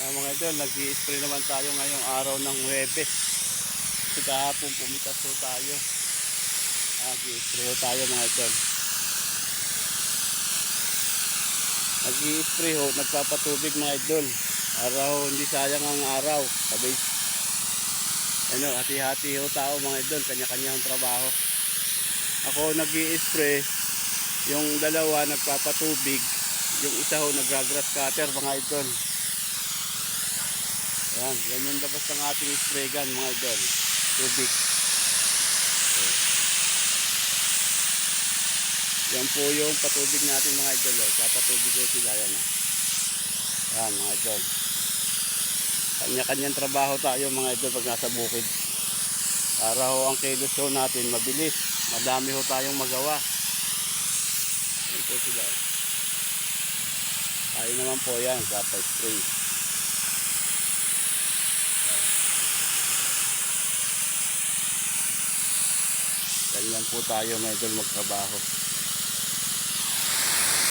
Mga idol, nag-i-spray naman tayo ngayong araw ng Huwebes. Kasi kahapon pumitas ho tayo. Nag-i-spray ho tayo mga idol. Nag-i-spray ho, nagpapatubig mga idol. Araw, hindi sayang ang araw. Sabay, ano, hati-hati ho tao mga idol, kanya-kanya ang trabaho. Ako nag-i-spray, yung dalawa nagpapatubig, yung isa ho nag-grass cutter mga idol. Ayan, yan yung labas ng ating spray gun mga idol. Tubig. Okay. Yan po yung patubig natin mga idol. Papatubig ko sila yan. Ayan mga idol. Kanya-kanyang trabaho tayo mga idol pag nasa bukid. Para ho ang kilos ho natin mabilis. Madami ho tayong magawa. Yan po sila. Tayo naman po yan sa spray. Ganyan po tayo mga idol magtrabaho.